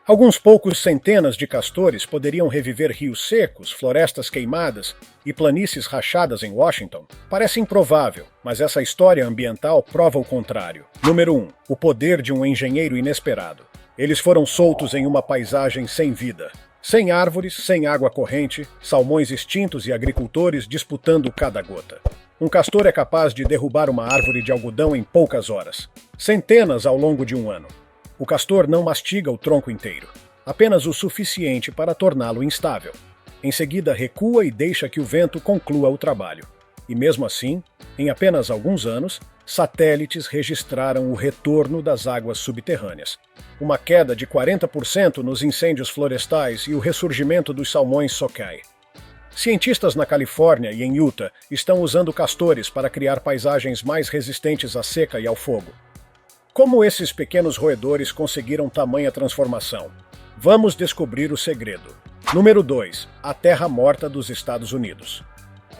Alguns poucos centenas de castores poderiam reviver rios secos, florestas queimadas e planícies rachadas em Washington. Parece improvável, mas essa história ambiental prova o contrário. Número 1. O poder de um engenheiro inesperado. Eles foram soltos em uma paisagem sem vida. Sem árvores, sem água corrente, salmões extintos e agricultores disputando cada gota. Um castor é capaz de derrubar uma árvore de algodão em poucas horas. Centenas ao longo de um ano. O castor não mastiga o tronco inteiro, apenas o suficiente para torná-lo instável. Em seguida, recua e deixa que o vento conclua o trabalho. E mesmo assim, em apenas alguns anos, satélites registraram o retorno das águas subterrâneas, uma queda de 40% nos incêndios florestais e o ressurgimento dos salmões sockeye. Cientistas na Califórnia e em Utah estão usando castores para criar paisagens mais resistentes à seca e ao fogo. Como esses pequenos roedores conseguiram tamanha transformação? Vamos descobrir o segredo. Número 2. A terra morta dos Estados Unidos.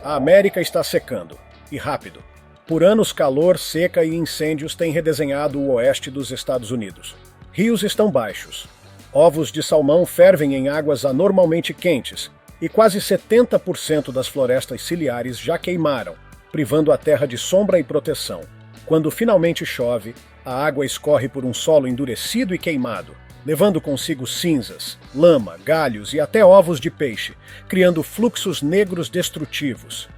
A América está secando, e rápido. Por anos, calor, seca e incêndios têm redesenhado o oeste dos Estados Unidos. Rios estão baixos. Ovos de salmão fervem em águas anormalmente quentes, e quase 70% das florestas ciliares já queimaram, privando a terra de sombra e proteção. Quando finalmente chove, a água escorre por um solo endurecido e queimado, levando consigo cinzas, lama, galhos e até ovos de peixe, criando fluxos negros destrutivos.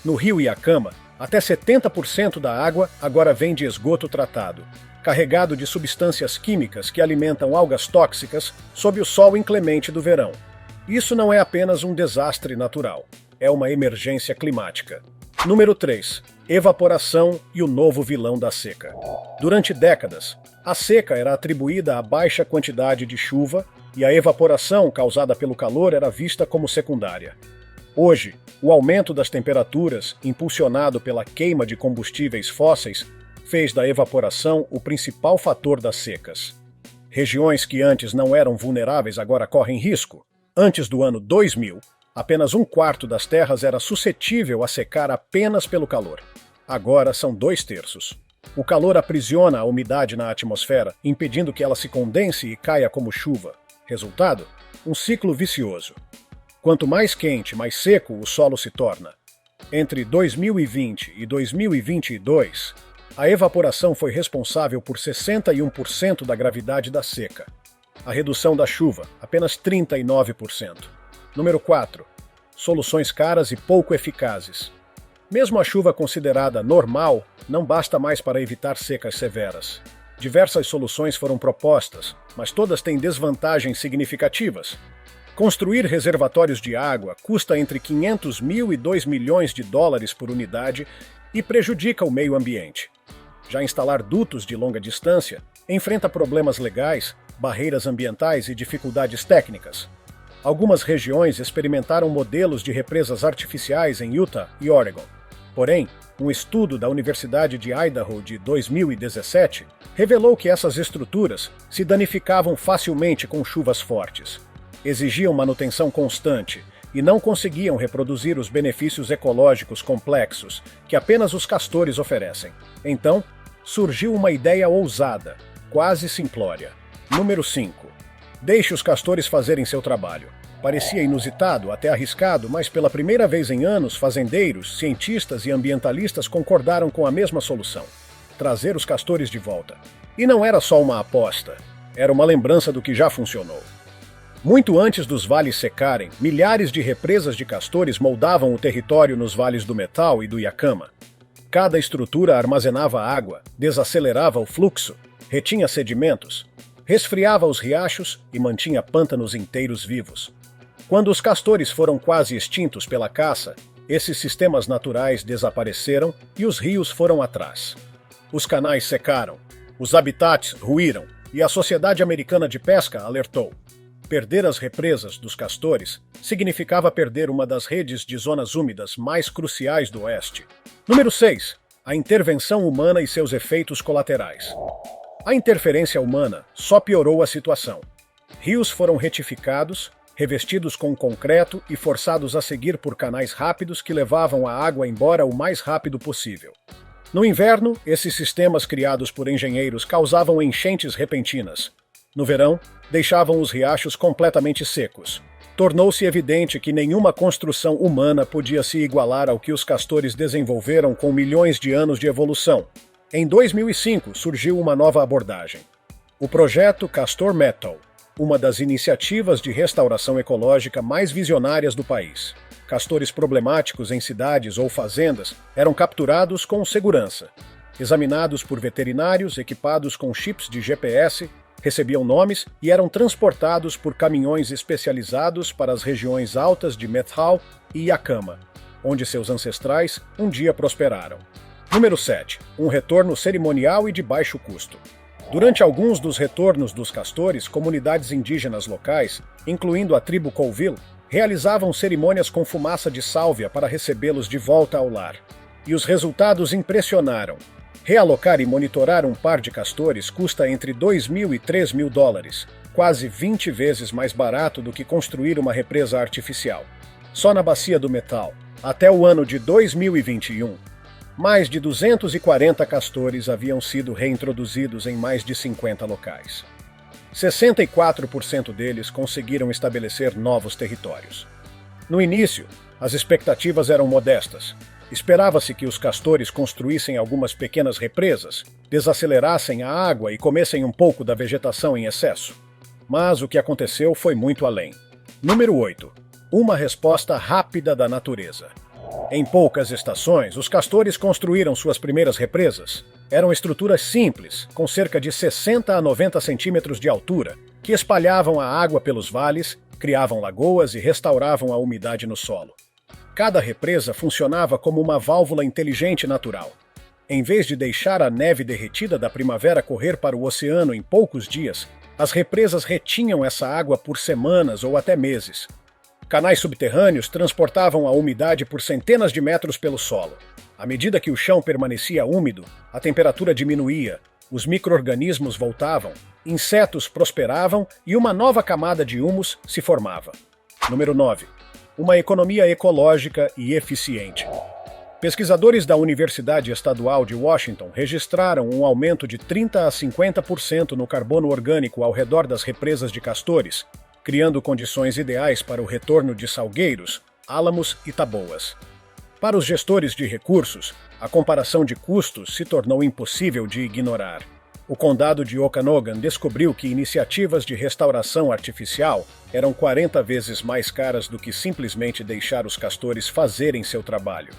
No rio Yakama, até 70% da água agora vem de esgoto tratado, carregado de substâncias químicas que alimentam algas tóxicas sob o sol inclemente do verão. Isso não é apenas um desastre natural, é uma emergência climática. Número 3. Evaporação e o novo vilão da seca. Durante décadas, a seca era atribuída à baixa quantidade de chuva e a evaporação causada pelo calor era vista como secundária. Hoje, o aumento das temperaturas, impulsionado pela queima de combustíveis fósseis, fez da evaporação o principal fator das secas. Regiões que antes não eram vulneráveis agora correm risco. Antes do ano 2000, apenas um quarto das terras era suscetível a secar apenas pelo calor. Agora são 2/3. O calor aprisiona a umidade na atmosfera, impedindo que ela se condense e caia como chuva. Resultado? Um ciclo vicioso. Quanto mais quente, mais seco o solo se torna. Entre 2020 e 2022, a evaporação foi responsável por 61% da gravidade da seca. A redução da chuva, apenas 39%. Número 4. Soluções caras e pouco eficazes. Mesmo a chuva considerada normal, não basta mais para evitar secas severas. Diversas soluções foram propostas, mas todas têm desvantagens significativas. Construir reservatórios de água custa entre 500 mil e 2 milhões de dólares por unidade e prejudica o meio ambiente. Já instalar dutos de longa distância enfrenta problemas legais, barreiras ambientais e dificuldades técnicas. Algumas regiões experimentaram modelos de represas artificiais em Utah e Oregon. Porém, um estudo da Universidade de Idaho de 2017 revelou que essas estruturas se danificavam facilmente com chuvas fortes, exigiam manutenção constante e não conseguiam reproduzir os benefícios ecológicos complexos que apenas os castores oferecem. Então, surgiu uma ideia ousada, quase simplória. Número 5. Deixe os castores fazerem seu trabalho. Parecia inusitado, até arriscado, mas pela primeira vez em anos, fazendeiros, cientistas e ambientalistas concordaram com a mesma solução: trazer os castores de volta. E não era só uma aposta, era uma lembrança do que já funcionou. Muito antes dos vales secarem, milhares de represas de castores moldavam o território nos vales do Metal e do Yakama. Cada estrutura armazenava água, desacelerava o fluxo, retinha sedimentos, resfriava os riachos e mantinha pântanos inteiros vivos. Quando os castores foram quase extintos pela caça, esses sistemas naturais desapareceram e os rios foram atrás. Os canais secaram, os habitats ruíram e a Sociedade Americana de Pesca alertou. Perder as represas dos castores significava perder uma das redes de zonas úmidas mais cruciais do Oeste. Número 6. A intervenção humana e seus efeitos colaterais. A interferência humana só piorou a situação. Rios foram retificados, revestidos com concreto e forçados a seguir por canais rápidos que levavam a água embora o mais rápido possível. No inverno, esses sistemas criados por engenheiros causavam enchentes repentinas. No verão, deixavam os riachos completamente secos. Tornou-se evidente que nenhuma construção humana podia se igualar ao que os castores desenvolveram com milhões de anos de evolução. Em 2005, surgiu uma nova abordagem. O projeto Castor Metal, uma das iniciativas de restauração ecológica mais visionárias do país. Castores problemáticos em cidades ou fazendas eram capturados com segurança, examinados por veterinários equipados com chips de GPS, recebiam nomes e eram transportados por caminhões especializados para as regiões altas de Methal e Yakama, onde seus ancestrais um dia prosperaram. Número 7. Um retorno cerimonial e de baixo custo. Durante alguns dos retornos dos castores, comunidades indígenas locais, incluindo a tribo Colville, realizavam cerimônias com fumaça de sálvia para recebê-los de volta ao lar. E os resultados impressionaram. Realocar e monitorar um par de castores custa entre $2.000 e $3.000, quase 20 vezes mais barato do que construir uma represa artificial. Só na Bacia do Metal, até o ano de 2021, mais de 240 castores haviam sido reintroduzidos em mais de 50 locais. 64% deles conseguiram estabelecer novos territórios. No início, as expectativas eram modestas. Esperava-se que os castores construíssem algumas pequenas represas, desacelerassem a água e comessem um pouco da vegetação em excesso. Mas o que aconteceu foi muito além. Número 8. Uma resposta rápida da natureza. Em poucas estações, os castores construíram suas primeiras represas. Eram estruturas simples, com cerca de 60 a 90 centímetros de altura, que espalhavam a água pelos vales, criavam lagoas e restauravam a umidade no solo. Cada represa funcionava como uma válvula inteligente natural. Em vez de deixar a neve derretida da primavera correr para o oceano em poucos dias, as represas retinham essa água por semanas ou até meses. Canais subterrâneos transportavam a umidade por centenas de metros pelo solo. À medida que o chão permanecia úmido, a temperatura diminuía, os micro-organismos voltavam, insetos prosperavam e uma nova camada de humus se formava. Número 9. Uma economia ecológica e eficiente. Pesquisadores da Universidade Estadual de Washington registraram um aumento de 30 a 50% no carbono orgânico ao redor das represas de castores, criando condições ideais para o retorno de salgueiros, álamos e taboas. Para os gestores de recursos, a comparação de custos se tornou impossível de ignorar. O condado de Okanogan descobriu que iniciativas de restauração artificial eram 40 vezes mais caras do que simplesmente deixar os castores fazerem seu trabalho.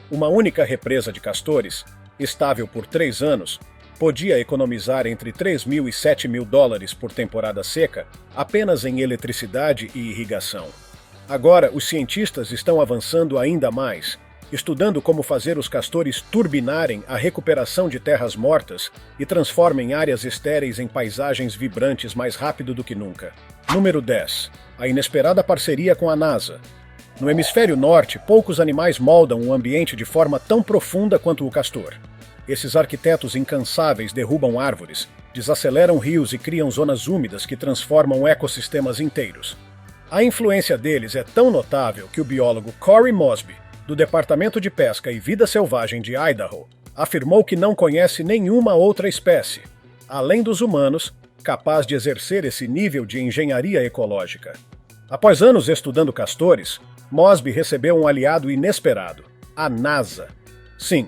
Uma única represa de castores, estável por 3 anos, podia economizar entre $3.000 e $7.000 por temporada seca apenas em eletricidade e irrigação. Agora, os cientistas estão avançando ainda mais, estudando como fazer os castores turbinarem a recuperação de terras mortas e transformem áreas estéreis em paisagens vibrantes mais rápido do que nunca. Número 10. A inesperada parceria com a NASA. No hemisfério norte, poucos animais moldam o ambiente de forma tão profunda quanto o castor. Esses arquitetos incansáveis derrubam árvores, desaceleram rios e criam zonas úmidas que transformam ecossistemas inteiros. A influência deles é tão notável que o biólogo Corey Mosby, do Departamento de Pesca e Vida Selvagem de Idaho, afirmou que não conhece nenhuma outra espécie, além dos humanos, capaz de exercer esse nível de engenharia ecológica. Após anos estudando castores, Mosby recebeu um aliado inesperado, a NASA. Sim,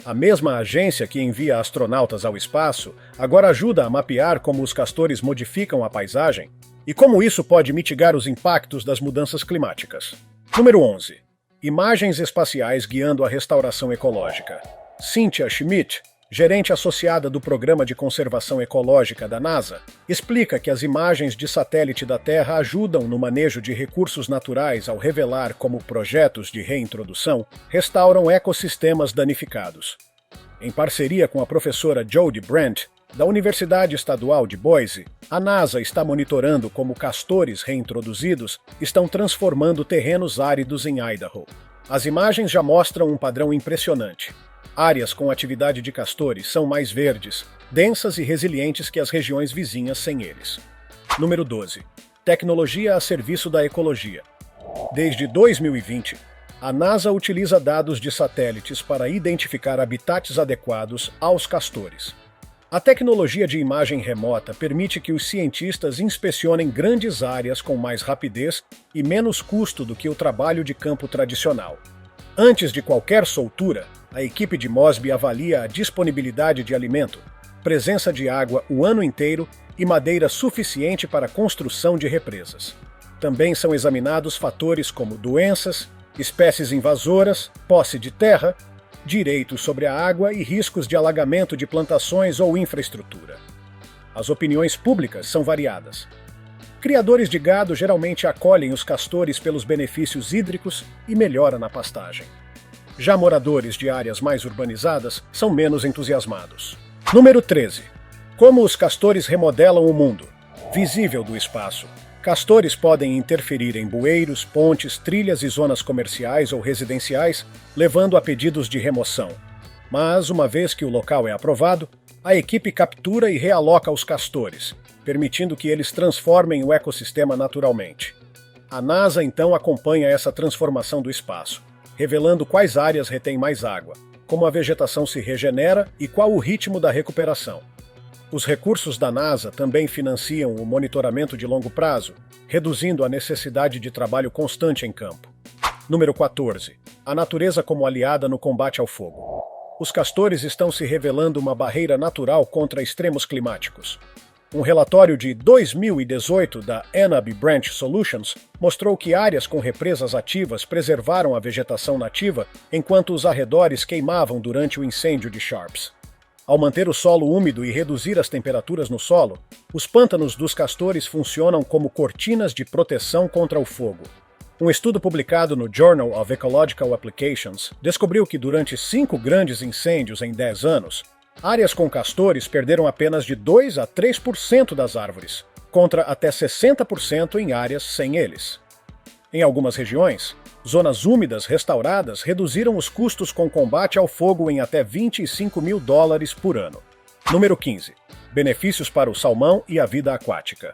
a mesma agência que envia astronautas ao espaço agora ajuda a mapear como os castores modificam a paisagem e como isso pode mitigar os impactos das mudanças climáticas. Número 11. Imagens espaciais guiando a restauração ecológica. Cynthia Schmidt, gerente associada do Programa de Conservação Ecológica da NASA, explica que as imagens de satélite da Terra ajudam no manejo de recursos naturais ao revelar como projetos de reintrodução restauram ecossistemas danificados. Em parceria com a professora Jodie Brent, da Universidade Estadual de Boise, a NASA está monitorando como castores reintroduzidos estão transformando terrenos áridos em Idaho. As imagens já mostram um padrão impressionante. Áreas com atividade de castores são mais verdes, densas e resilientes que as regiões vizinhas sem eles. Número 12. Tecnologia a serviço da ecologia. Desde 2020, a NASA utiliza dados de satélites para identificar habitats adequados aos castores. A tecnologia de imagem remota permite que os cientistas inspecionem grandes áreas com mais rapidez e menos custo do que o trabalho de campo tradicional. Antes de qualquer soltura, a equipe de Mosby avalia a disponibilidade de alimento, presença de água o ano inteiro e madeira suficiente para a construção de represas. Também são examinados fatores como doenças, espécies invasoras, posse de terra, direitos sobre a água e riscos de alagamento de plantações ou infraestrutura. As opiniões públicas são variadas. Criadores de gado geralmente acolhem os castores pelos benefícios hídricos e melhora na pastagem. Já moradores de áreas mais urbanizadas são menos entusiasmados. Número 13. Como os castores remodelam o mundo? Visível do espaço. Castores podem interferir em bueiros, pontes, trilhas e zonas comerciais ou residenciais, levando a pedidos de remoção. Mas, uma vez que o local é aprovado, a equipe captura e realoca os castores, permitindo que eles transformem o ecossistema naturalmente. A NASA então acompanha essa transformação do espaço, revelando quais áreas retêm mais água, como a vegetação se regenera e qual o ritmo da recuperação. Os recursos da NASA também financiam o monitoramento de longo prazo, reduzindo a necessidade de trabalho constante em campo. Número 14. A natureza como aliada no combate ao fogo. Os castores estão se revelando uma barreira natural contra extremos climáticos. Um relatório de 2018 da Enab Branch Solutions mostrou que áreas com represas ativas preservaram a vegetação nativa enquanto os arredores queimavam durante o incêndio de Sharps. Ao manter o solo úmido e reduzir as temperaturas no solo, os pântanos dos castores funcionam como cortinas de proteção contra o fogo. Um estudo publicado no Journal of Ecological Applications descobriu que durante 5 grandes incêndios em 10 anos, áreas com castores perderam apenas de 2 a 3% das árvores, contra até 60% em áreas sem eles. Em algumas regiões, zonas úmidas restauradas reduziram os custos com combate ao fogo em até $25 mil por ano. Número 15. Benefícios para o salmão e a vida aquática.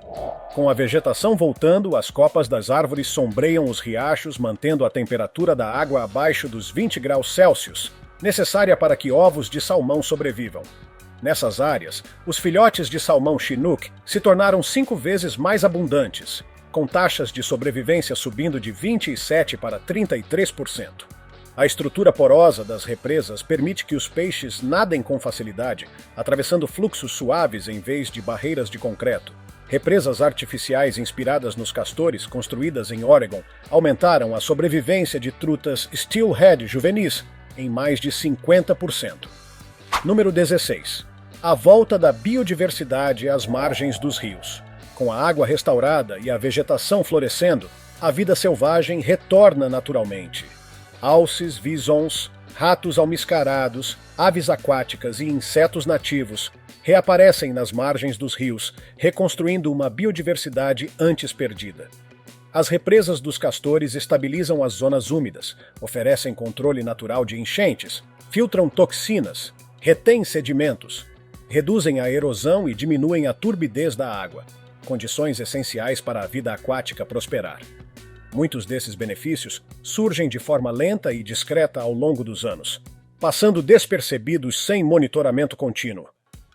Com a vegetação voltando, as copas das árvores sombreiam os riachos, mantendo a temperatura da água abaixo dos 20 graus Celsius, necessária para que ovos de salmão sobrevivam. Nessas áreas, os filhotes de salmão Chinook se tornaram 5 vezes mais abundantes, com taxas de sobrevivência subindo de 27% para 33%. A estrutura porosa das represas permite que os peixes nadem com facilidade, atravessando fluxos suaves em vez de barreiras de concreto. Represas artificiais inspiradas nos castores, construídas em Oregon, aumentaram a sobrevivência de trutas steelhead juvenis em mais de 50%. Número 16. A volta da biodiversidade às margens dos rios. Com a água restaurada e a vegetação florescendo, a vida selvagem retorna naturalmente. Alces, visons, ratos almiscarados, aves aquáticas e insetos nativos reaparecem nas margens dos rios, reconstruindo uma biodiversidade antes perdida. As represas dos castores estabilizam as zonas úmidas, oferecem controle natural de enchentes, filtram toxinas, retêm sedimentos, reduzem a erosão e diminuem a turbidez da água, condições essenciais para a vida aquática prosperar. Muitos desses benefícios surgem de forma lenta e discreta ao longo dos anos, passando despercebidos sem monitoramento contínuo.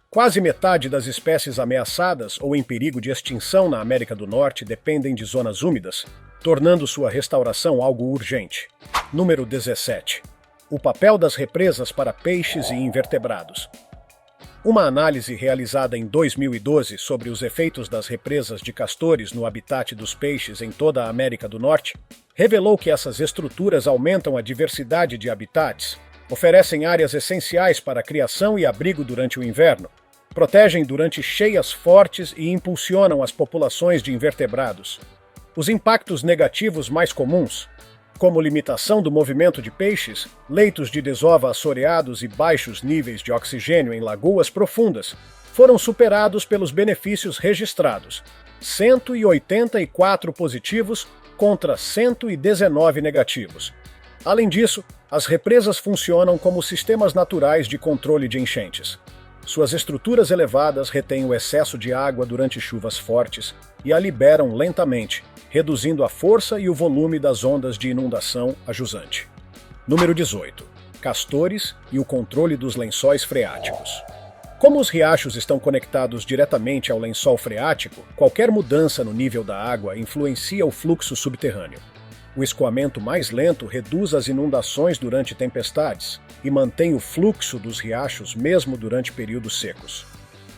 Quase metade das espécies ameaçadas ou em perigo de extinção na América do Norte dependem de zonas úmidas, tornando sua restauração algo urgente. Número 17. O papel das represas para peixes e invertebrados. Uma análise realizada em 2012 sobre os efeitos das represas de castores no habitat dos peixes em toda a América do Norte revelou que essas estruturas aumentam a diversidade de habitats, oferecem áreas essenciais para a criação e abrigo durante o inverno, protegem durante cheias fortes e impulsionam as populações de invertebrados. Os impactos negativos mais comuns, como limitação do movimento de peixes, leitos de desova assoreados e baixos níveis de oxigênio em lagoas profundas, foram superados pelos benefícios registrados, 184 positivos contra 119 negativos. Além disso, as represas funcionam como sistemas naturais de controle de enchentes. Suas estruturas elevadas retêm o excesso de água durante chuvas fortes e a liberam lentamente, reduzindo a força e o volume das ondas de inundação a jusante. Número 18. Castores e o controle dos lençóis freáticos. Como os riachos estão conectados diretamente ao lençol freático, qualquer mudança no nível da água influencia o fluxo subterrâneo. O escoamento mais lento reduz as inundações durante tempestades e mantém o fluxo dos riachos mesmo durante períodos secos.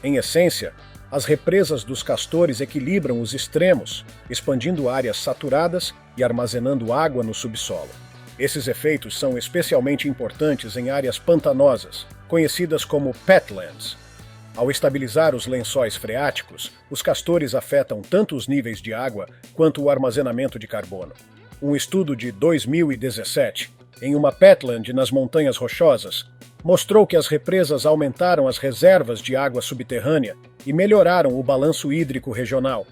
Em essência, as represas dos castores equilibram os extremos, expandindo áreas saturadas e armazenando água no subsolo. Esses efeitos são especialmente importantes em áreas pantanosas, conhecidas como peatlands. Ao estabilizar os lençóis freáticos, os castores afetam tanto os níveis de água quanto o armazenamento de carbono. Um estudo de 2017, em uma peatland nas Montanhas Rochosas, mostrou que as represas aumentaram as reservas de água subterrânea e melhoraram o balanço hídrico regional,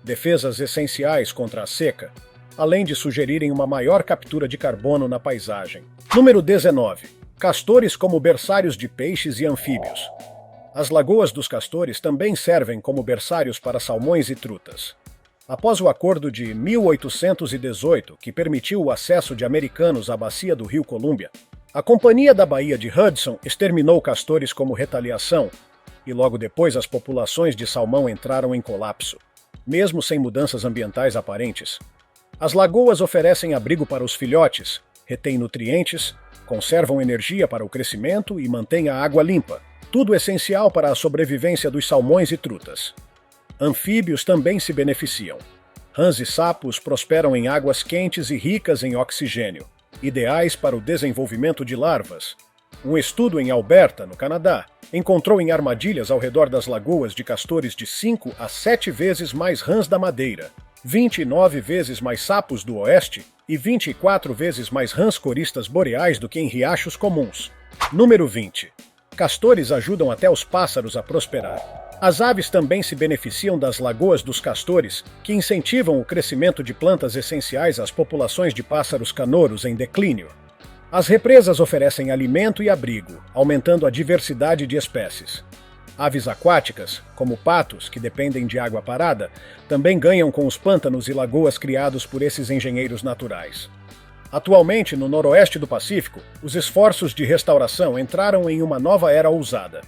defesas essenciais contra a seca, além de sugerirem uma maior captura de carbono na paisagem. Número 19. Castores como berçários de peixes e anfíbios. As lagoas dos castores também servem como berçários para salmões e trutas. Após o acordo de 1818, que permitiu o acesso de americanos à bacia do Rio Colômbia, a Companhia da Baía de Hudson exterminou castores como retaliação, e logo depois as populações de salmão entraram em colapso, mesmo sem mudanças ambientais aparentes. As lagoas oferecem abrigo para os filhotes, retêm nutrientes, conservam energia para o crescimento e mantêm a água limpa, tudo essencial para a sobrevivência dos salmões e trutas. Anfíbios também se beneficiam. Rãs e sapos prosperam em águas quentes e ricas em oxigênio, ideais para o desenvolvimento de larvas. Um estudo em Alberta, no Canadá, encontrou em armadilhas ao redor das lagoas de castores de 5 a 7 vezes mais rãs da madeira, 29 vezes mais sapos do oeste e 24 vezes mais rãs coristas boreais do que em riachos comuns. Número 20. Castores ajudam até os pássaros a prosperar. As aves também se beneficiam das lagoas dos castores, que incentivam o crescimento de plantas essenciais às populações de pássaros canouros em declínio. As represas oferecem alimento e abrigo, aumentando a diversidade de espécies. Aves aquáticas, como patos, que dependem de água parada, também ganham com os pântanos e lagoas criados por esses engenheiros naturais. Atualmente, no noroeste do Pacífico, os esforços de restauração entraram em uma nova era ousada.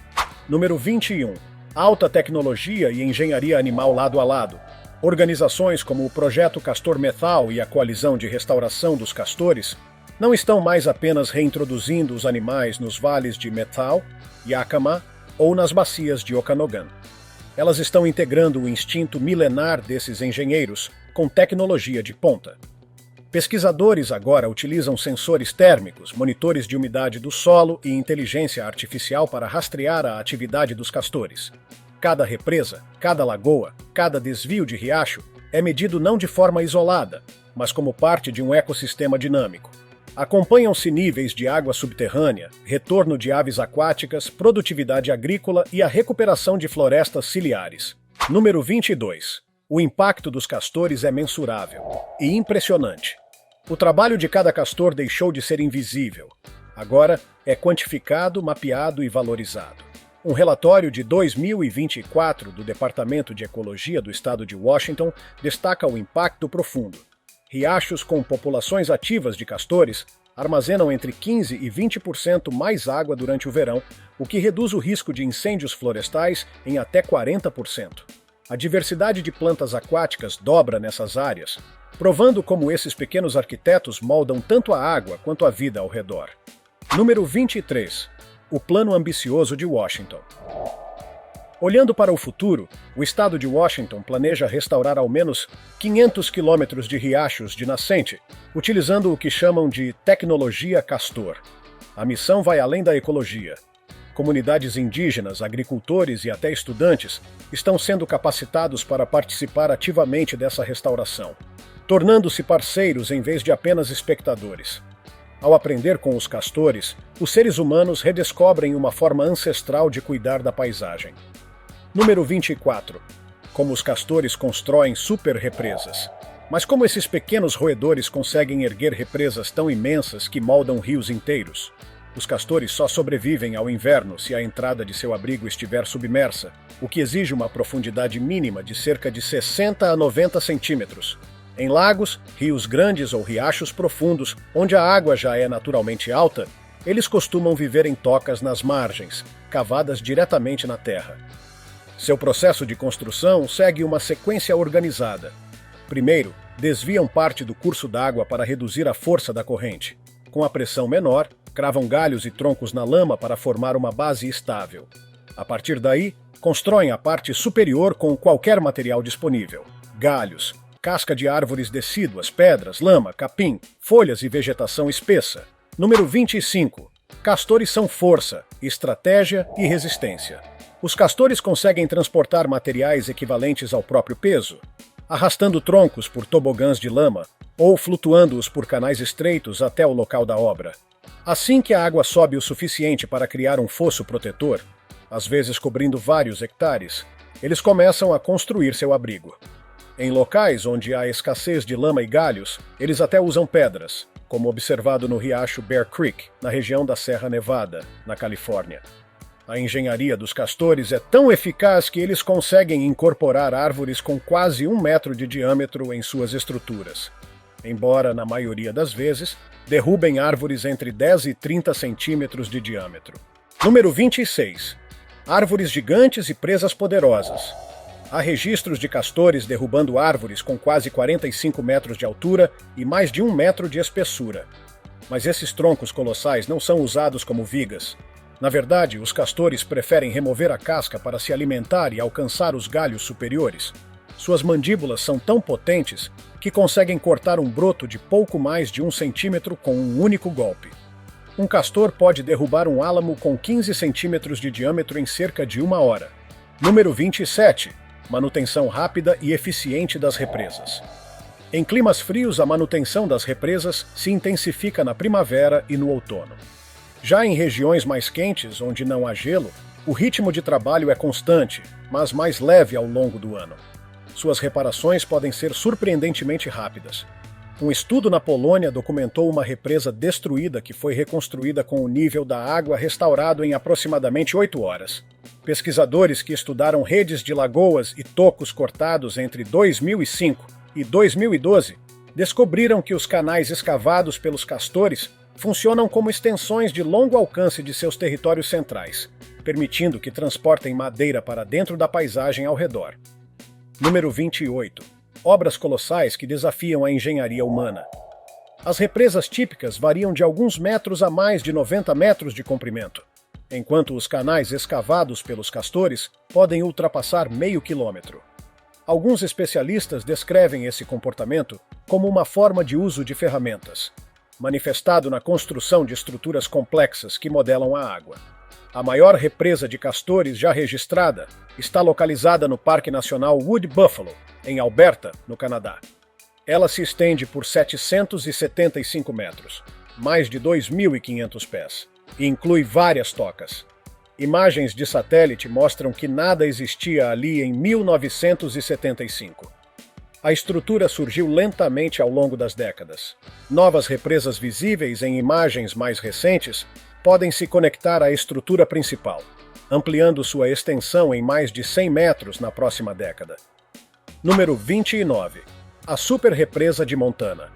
Número 21. Alta tecnologia e engenharia animal lado a lado. Organizações como o Projeto Castor Methal e a Coalizão de Restauração dos Castores não estão mais apenas reintroduzindo os animais nos vales de Methal, Yakama ou nas bacias de Okanogan. Elas estão integrando o instinto milenar desses engenheiros com tecnologia de ponta. Pesquisadores agora utilizam sensores térmicos, monitores de umidade do solo e inteligência artificial para rastrear a atividade dos castores. Cada represa, cada lagoa, cada desvio de riacho é medido não de forma isolada, mas como parte de um ecossistema dinâmico. Acompanham-se níveis de água subterrânea, retorno de aves aquáticas, produtividade agrícola e a recuperação de florestas ciliares. Número 22. O impacto dos castores é mensurável e impressionante. O trabalho de cada castor deixou de ser invisível. Agora é quantificado, mapeado e valorizado. Um relatório de 2024 do Departamento de Ecologia do Estado de Washington destaca o impacto profundo. Riachos com populações ativas de castores armazenam entre 15% e 20% mais água durante o verão, o que reduz o risco de incêndios florestais em até 40%. A diversidade de plantas aquáticas dobra nessas áreas, provando como esses pequenos arquitetos moldam tanto a água quanto a vida ao redor. Número 23. O Plano Ambicioso de Washington. Olhando para o futuro, o estado de Washington planeja restaurar ao menos 500 quilômetros de riachos de nascente, utilizando o que chamam de tecnologia castor. A missão vai além da ecologia. Comunidades indígenas, agricultores e até estudantes estão sendo capacitados para participar ativamente dessa restauração, tornando-se parceiros em vez de apenas espectadores. Ao aprender com os castores, os seres humanos redescobrem uma forma ancestral de cuidar da paisagem. Número 24. Como os castores constroem super-represas. Mas como esses pequenos roedores conseguem erguer represas tão imensas que moldam rios inteiros? Os castores só sobrevivem ao inverno se a entrada de seu abrigo estiver submersa, o que exige uma profundidade mínima de cerca de 60 a 90 centímetros. Em lagos, rios grandes ou riachos profundos, onde a água já é naturalmente alta, Eles costumam viver em tocas nas margens, cavadas diretamente na terra. Seu processo de construção segue uma sequência organizada. Primeiro, desviam parte do curso d'água para reduzir a força da corrente. Com a pressão menor, cravam galhos e troncos na lama para formar uma base estável. A partir daí, constroem a parte superior com qualquer material disponível: galhos, casca de árvores decíduas, pedras, lama, capim, folhas e vegetação espessa. Número 25. Castores são força, estratégia e resistência. Os castores conseguem transportar materiais equivalentes ao próprio peso, arrastando troncos por tobogãs de lama ou flutuando-os por canais estreitos até o local da obra. Assim que a água sobe o suficiente para criar um fosso protetor, às vezes cobrindo vários hectares, eles começam a construir seu abrigo. Em locais onde há escassez de lama e galhos, eles até usam pedras, como observado no riacho Bear Creek, na região da Serra Nevada, na Califórnia. A engenharia dos castores é tão eficaz que eles conseguem incorporar árvores com quase 1 metro de diâmetro em suas estruturas, embora, na maioria das vezes, derrubem árvores entre 10 e 30 centímetros de diâmetro. Número 26. Árvores gigantes e presas poderosas. Há registros de castores derrubando árvores com quase 45 metros de altura e mais de 1 metro de espessura. Mas esses troncos colossais não são usados como vigas. Na verdade, os castores preferem remover a casca para se alimentar e alcançar os galhos superiores. Suas mandíbulas são tão potentes que conseguem cortar um broto de pouco mais de 1 centímetro com um único golpe. Um castor pode derrubar um álamo com 15 centímetros de diâmetro em cerca de 1 hora. Número 27. Manutenção rápida e eficiente das represas. Em climas frios, a manutenção das represas se intensifica na primavera e no outono. Já em regiões mais quentes, onde não há gelo, o ritmo de trabalho é constante, mas mais leve ao longo do ano. Suas reparações podem ser surpreendentemente rápidas. Um estudo na Polônia documentou uma represa destruída que foi reconstruída com o nível da água restaurado em aproximadamente 8 horas. Pesquisadores que estudaram redes de lagoas e tocos cortados entre 2005 e 2012 descobriram que os canais escavados pelos castores funcionam como extensões de longo alcance de seus territórios centrais, permitindo que transportem madeira para dentro da paisagem ao redor. Número 28. Obras colossais que desafiam a engenharia humana. As represas típicas variam de alguns metros a mais de 90 metros de comprimento, enquanto os canais escavados pelos castores podem ultrapassar meio quilômetro. Alguns especialistas descrevem esse comportamento como uma forma de uso de ferramentas, manifestado na construção de estruturas complexas que modelam a água. A maior represa de castores já registrada está localizada no Parque Nacional Wood Buffalo, em Alberta, no Canadá. Ela se estende por 775 metros, mais de 2.500 pés, e inclui várias tocas. Imagens de satélite mostram que nada existia ali em 1975. A estrutura surgiu lentamente ao longo das décadas. Novas represas visíveis em imagens mais recentes podem se conectar à estrutura principal, ampliando sua extensão em mais de 100 metros na próxima década. Número 29. A Super-Represa de Montana.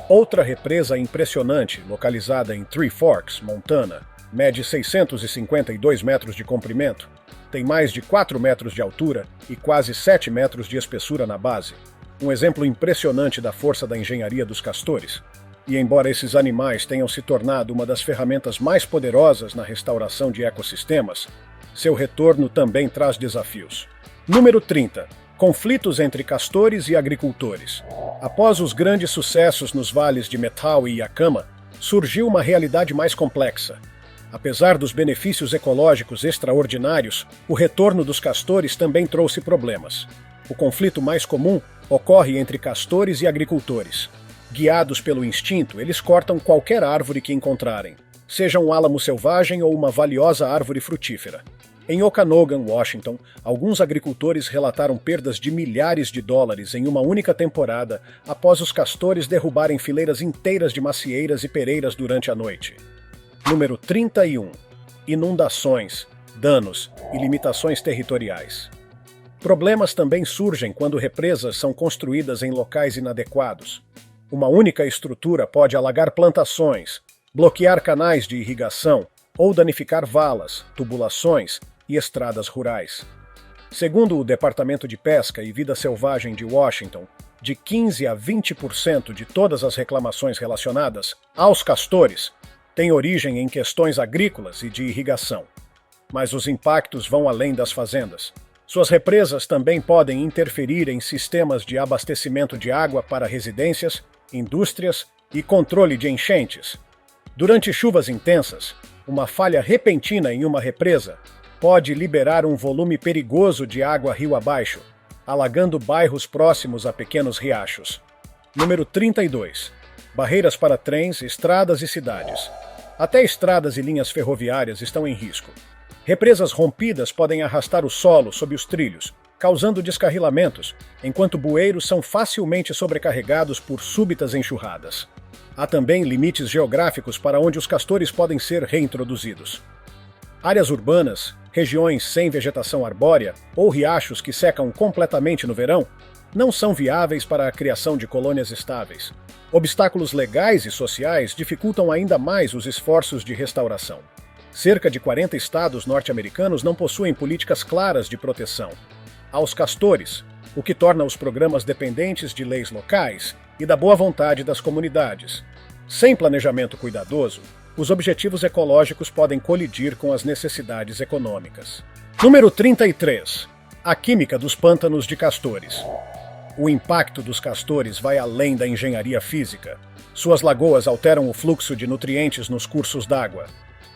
Outra represa impressionante, localizada em Three Forks, Montana, mede 652 metros de comprimento, tem mais de 4 metros de altura e quase 7 metros de espessura na base. Um exemplo impressionante da força da engenharia dos castores. E embora esses animais tenham se tornado uma das ferramentas mais poderosas na restauração de ecossistemas, seu retorno também traz desafios. Número 30. Conflitos entre castores e agricultores. Após os grandes sucessos nos vales de Methow e Yakama, surgiu uma realidade mais complexa. Apesar dos benefícios ecológicos extraordinários, o retorno dos castores também trouxe problemas. O conflito mais comum ocorre entre castores e agricultores. Guiados pelo instinto, eles cortam qualquer árvore que encontrarem, seja um álamo selvagem ou uma valiosa árvore frutífera. Em Okanogan, Washington, alguns agricultores relataram perdas de milhares de dólares em uma única temporada após os castores derrubarem fileiras inteiras de macieiras e pereiras durante a noite. Número 31. Inundações, danos e limitações territoriais. Problemas também surgem quando represas são construídas em locais inadequados. Uma única estrutura pode alagar plantações, bloquear canais de irrigação ou danificar valas, tubulações e estradas rurais. Segundo o Departamento de Pesca e Vida Selvagem de Washington, de 15 a 20% de todas as reclamações relacionadas aos castores têm origem em questões agrícolas e de irrigação. Mas os impactos vão além das fazendas. Suas represas também podem interferir em sistemas de abastecimento de água para residências, indústrias e controle de enchentes. Durante chuvas intensas, uma falha repentina em uma represa pode liberar um volume perigoso de água rio abaixo, alagando bairros próximos a pequenos riachos. Número 32. Barreiras para trens, estradas e cidades. Até estradas e linhas ferroviárias estão em risco. Represas rompidas podem arrastar o solo sob os trilhos, causando descarrilamentos, enquanto bueiros são facilmente sobrecarregados por súbitas enxurradas. Há também limites geográficos para onde os castores podem ser reintroduzidos. Áreas urbanas, regiões sem vegetação arbórea ou riachos que secam completamente no verão não são viáveis para a criação de colônias estáveis. Obstáculos legais e sociais dificultam ainda mais os esforços de restauração. Cerca de 40 estados norte-americanos não possuem políticas claras de proteção aos castores, o que torna os programas dependentes de leis locais e da boa vontade das comunidades. Sem planejamento cuidadoso, os objetivos ecológicos podem colidir com as necessidades econômicas. Número 33. A química dos pântanos de castores. O impacto dos castores vai além da engenharia física. Suas lagoas alteram o fluxo de nutrientes nos cursos d'água.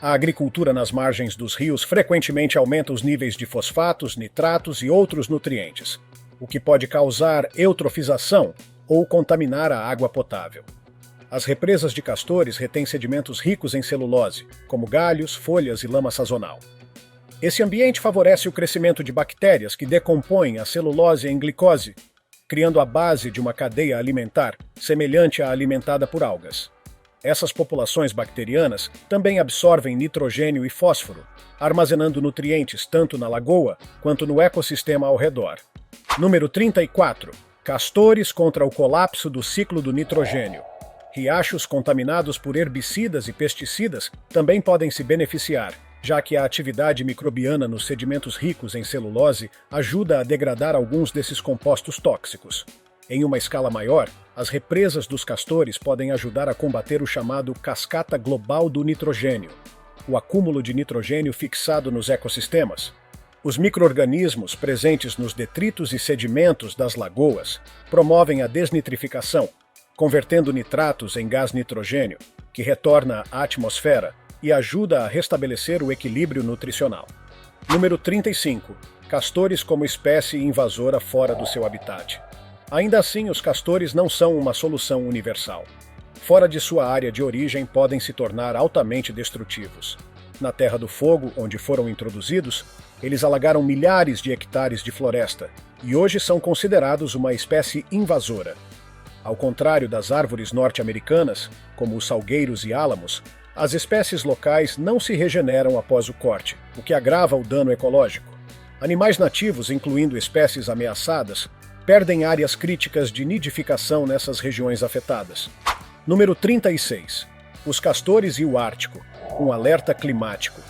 A agricultura nas margens dos rios frequentemente aumenta os níveis de fosfatos, nitratos e outros nutrientes, o que pode causar eutrofização ou contaminar a água potável. As represas de castores retêm sedimentos ricos em celulose, como galhos, folhas e lama sazonal. Esse ambiente favorece o crescimento de bactérias que decompõem a celulose em glicose, criando a base de uma cadeia alimentar semelhante à alimentada por algas. Essas populações bacterianas também absorvem nitrogênio e fósforo, armazenando nutrientes tanto na lagoa quanto no ecossistema ao redor. Número 34. Castores contra o colapso do ciclo do nitrogênio. Riachos contaminados por herbicidas e pesticidas também podem se beneficiar, já que a atividade microbiana nos sedimentos ricos em celulose ajuda a degradar alguns desses compostos tóxicos. Em uma escala maior, as represas dos castores podem ajudar a combater o chamado cascata global do nitrogênio, o acúmulo de nitrogênio fixado nos ecossistemas. Os micro-organismos presentes nos detritos e sedimentos das lagoas promovem a desnitrificação, convertendo nitratos em gás nitrogênio, que retorna à atmosfera e ajuda a restabelecer o equilíbrio nutricional. Número 35. Castores como espécie invasora fora do seu habitat. Ainda assim, os castores não são uma solução universal. Fora de sua área de origem, podem se tornar altamente destrutivos. Na Terra do Fogo, onde foram introduzidos, eles alagaram milhares de hectares de floresta e hoje são considerados uma espécie invasora. Ao contrário das árvores norte-americanas, como os salgueiros e álamos, as espécies locais não se regeneram após o corte, o que agrava o dano ecológico. Animais nativos, incluindo espécies ameaçadas, perdem áreas críticas de nidificação nessas regiões afetadas. Número 36. Os castores e o Ártico. Um alerta climático.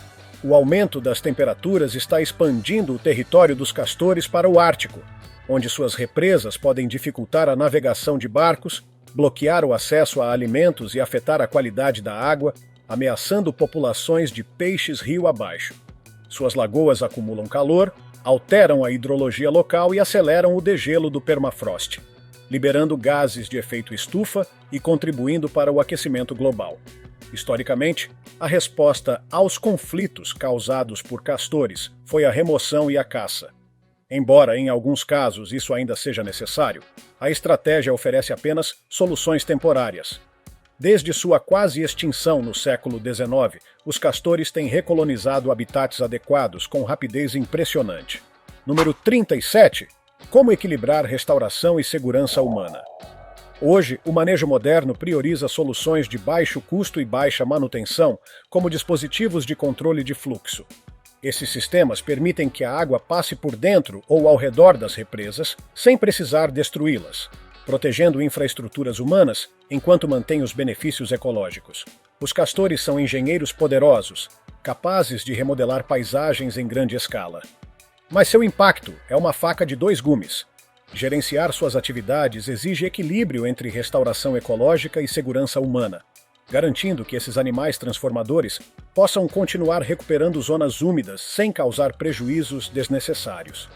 O aumento das temperaturas está expandindo o território dos castores para o Ártico, onde suas represas podem dificultar a navegação de barcos, bloquear o acesso a alimentos e afetar a qualidade da água, ameaçando populações de peixes rio abaixo. Suas lagoas acumulam calor, alteram a hidrologia local e aceleram o degelo do permafrost, liberando gases de efeito estufa e contribuindo para o aquecimento global. Historicamente, a resposta aos conflitos causados por castores foi a remoção e a caça. Embora, em alguns casos, isso ainda seja necessário, a estratégia oferece apenas soluções temporárias. Desde sua quase extinção no século XIX, os castores têm recolonizado habitats adequados com rapidez impressionante. Número 37. Como equilibrar restauração e segurança humana? Hoje, o manejo moderno prioriza soluções de baixo custo e baixa manutenção, como dispositivos de controle de fluxo. Esses sistemas permitem que a água passe por dentro ou ao redor das represas, sem precisar destruí-las. protegendo infraestruturas humanas enquanto mantém os benefícios ecológicos. Os castores são engenheiros poderosos, capazes de remodelar paisagens em grande escala. Mas seu impacto é uma faca de dois gumes. Gerenciar suas atividades exige equilíbrio entre restauração ecológica e segurança humana, garantindo que esses animais transformadores possam continuar recuperando zonas úmidas sem causar prejuízos desnecessários.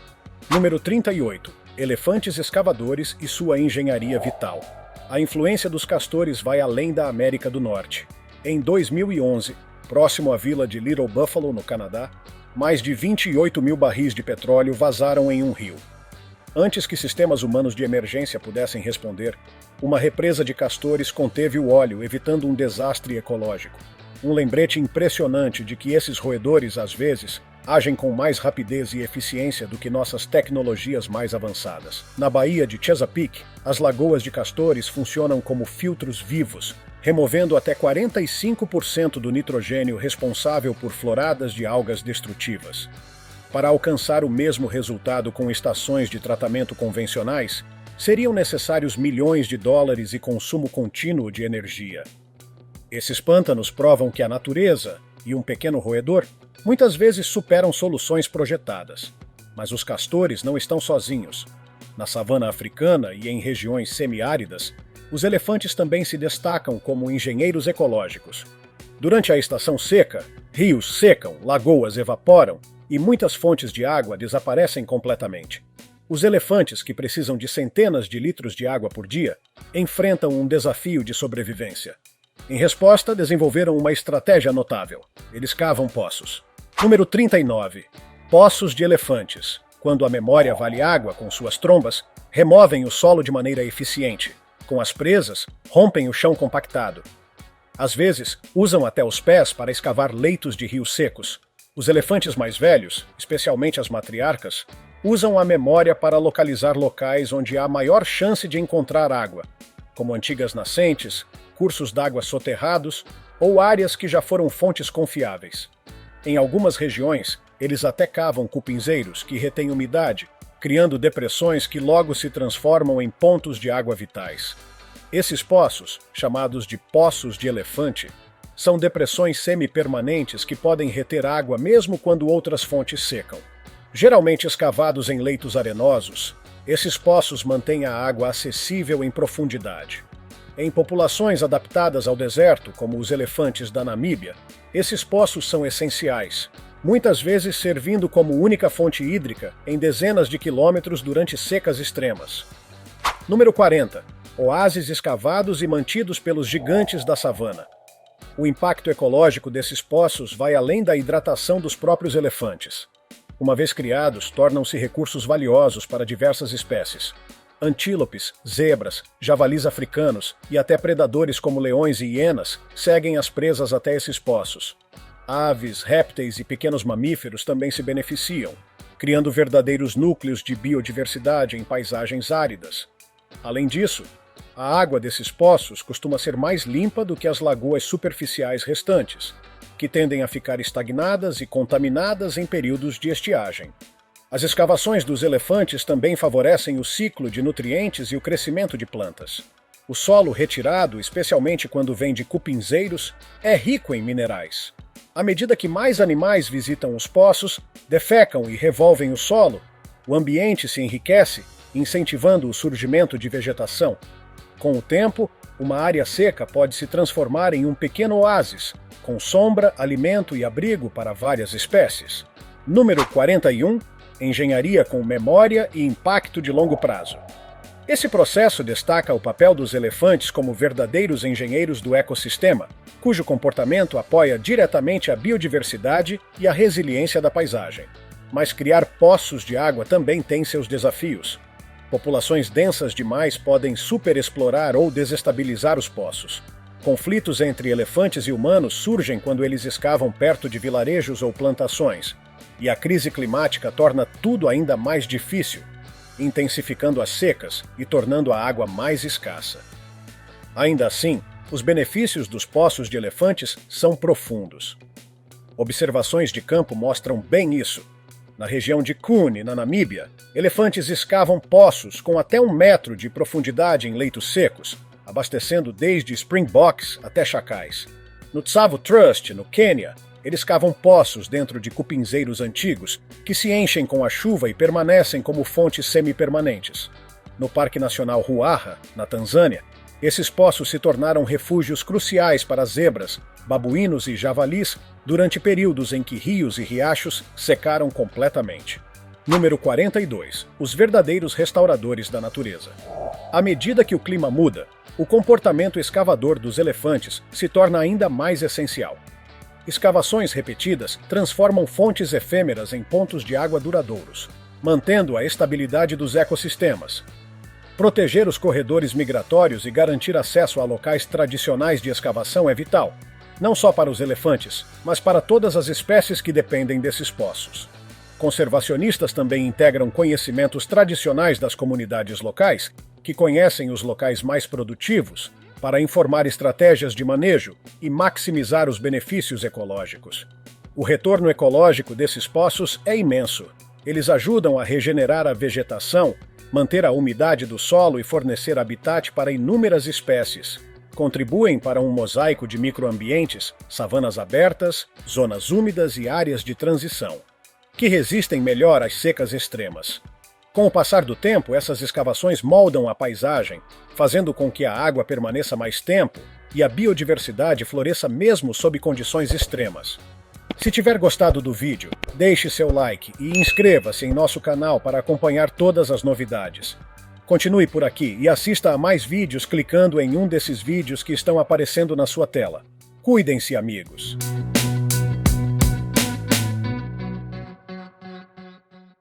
Número 38. Elefantes escavadores e sua engenharia vital. A influência dos castores vai além da América do Norte. Em 2011, próximo à vila de Little Buffalo, no Canadá, mais de 28 mil barris de petróleo vazaram em um rio. Antes que sistemas humanos de emergência pudessem responder, uma represa de castores conteve o óleo, evitando um desastre ecológico. Um lembrete impressionante de que esses roedores, às vezes, agem com mais rapidez e eficiência do que nossas tecnologias mais avançadas. Na Baía de Chesapeake, as lagoas de castores funcionam como filtros vivos, removendo até 45% do nitrogênio responsável por floradas de algas destrutivas. Para alcançar o mesmo resultado com estações de tratamento convencionais, seriam necessários milhões de dólares e consumo contínuo de energia. Esses pântanos provam que a natureza e um pequeno roedor muitas vezes superam soluções projetadas. Mas os castores não estão sozinhos. Na savana africana e em regiões semiáridas, os elefantes também se destacam como engenheiros ecológicos. Durante a estação seca, rios secam, lagoas evaporam e muitas fontes de água desaparecem completamente. Os elefantes, que precisam de centenas de litros de água por dia, enfrentam um desafio de sobrevivência. Em resposta, desenvolveram uma estratégia notável. Eles cavam poços. Número 39. Poços de elefantes. Quando a memória vale água com suas trombas, removem o solo de maneira eficiente. Com as presas, rompem o chão compactado. Às vezes, usam até os pés para escavar leitos de rios secos. Os elefantes mais velhos, especialmente as matriarcas, usam a memória para localizar locais onde há maior chance de encontrar água, como antigas nascentes, cursos d'água soterrados ou áreas que já foram fontes confiáveis. Em algumas regiões, eles até cavam cupinzeiros que retêm umidade, criando depressões que logo se transformam em pontos de água vitais. Esses poços, chamados de poços de elefante, são depressões semi-permanentes que podem reter água mesmo quando outras fontes secam. Geralmente escavados em leitos arenosos, esses poços mantêm a água acessível em profundidade. Em populações adaptadas ao deserto, como os elefantes da Namíbia, esses poços são essenciais, muitas vezes servindo como única fonte hídrica em dezenas de quilômetros durante secas extremas. Número 40. Oásis escavados e mantidos pelos gigantes da savana. O impacto ecológico desses poços vai além da hidratação dos próprios elefantes. Uma vez criados, tornam-se recursos valiosos para diversas espécies. Antílopes, zebras, javalis africanos e até predadores como leões e hienas seguem as presas até esses poços. Aves, répteis e pequenos mamíferos também se beneficiam, criando verdadeiros núcleos de biodiversidade em paisagens áridas. Além disso, a água desses poços costuma ser mais limpa do que as lagoas superficiais restantes, que tendem a ficar estagnadas e contaminadas em períodos de estiagem. As escavações dos elefantes também favorecem o ciclo de nutrientes e o crescimento de plantas. O solo retirado, especialmente quando vem de cupinzeiros, é rico em minerais. À medida que mais animais visitam os poços, defecam e revolvem o solo, o ambiente se enriquece, incentivando o surgimento de vegetação. Com o tempo, uma área seca pode se transformar em um pequeno oásis, com sombra, alimento e abrigo para várias espécies. Número 41. Engenharia com memória e impacto de longo prazo. Esse processo destaca o papel dos elefantes como verdadeiros engenheiros do ecossistema, cujo comportamento apoia diretamente a biodiversidade e a resiliência da paisagem. Mas criar poços de água também tem seus desafios. Populações densas demais podem superexplorar ou desestabilizar os poços. Conflitos entre elefantes e humanos surgem quando eles escavam perto de vilarejos ou plantações, e a crise climática torna tudo ainda mais difícil, intensificando as secas e tornando a água mais escassa. Ainda assim, os benefícios dos poços de elefantes são profundos. Observações de campo mostram bem isso. Na região de Kune, na Namíbia, elefantes escavam poços com até 1 metro de profundidade em leitos secos, abastecendo desde springboks até chacais. No Tsavo Trust, no Quênia, eles cavam poços dentro de cupinzeiros antigos que se enchem com a chuva e permanecem como fontes semipermanentes. No Parque Nacional Ruaha, na Tanzânia, esses poços se tornaram refúgios cruciais para zebras, babuínos e javalis durante períodos em que rios e riachos secaram completamente. Número 42. Os verdadeiros restauradores da natureza. À medida que o clima muda, o comportamento escavador dos elefantes se torna ainda mais essencial. Escavações repetidas transformam fontes efêmeras em pontos de água duradouros, mantendo a estabilidade dos ecossistemas. Proteger os corredores migratórios e garantir acesso a locais tradicionais de escavação é vital, não só para os elefantes, mas para todas as espécies que dependem desses poços. Conservacionistas também integram conhecimentos tradicionais das comunidades locais, que conhecem os locais mais produtivos, para informar estratégias de manejo e maximizar os benefícios ecológicos. O retorno ecológico desses poços é imenso. Eles ajudam a regenerar a vegetação, manter a umidade do solo e fornecer habitat para inúmeras espécies. Contribuem para um mosaico de microambientes, savanas abertas, zonas úmidas e áreas de transição, que resistem melhor às secas extremas. Com o passar do tempo, essas escavações moldam a paisagem, fazendo com que a água permaneça mais tempo e a biodiversidade floresça mesmo sob condições extremas. Se tiver gostado do vídeo, deixe seu like e inscreva-se em nosso canal para acompanhar todas as novidades. Continue por aqui e assista a mais vídeos clicando em um desses vídeos que estão aparecendo na sua tela. Cuidem-se, amigos!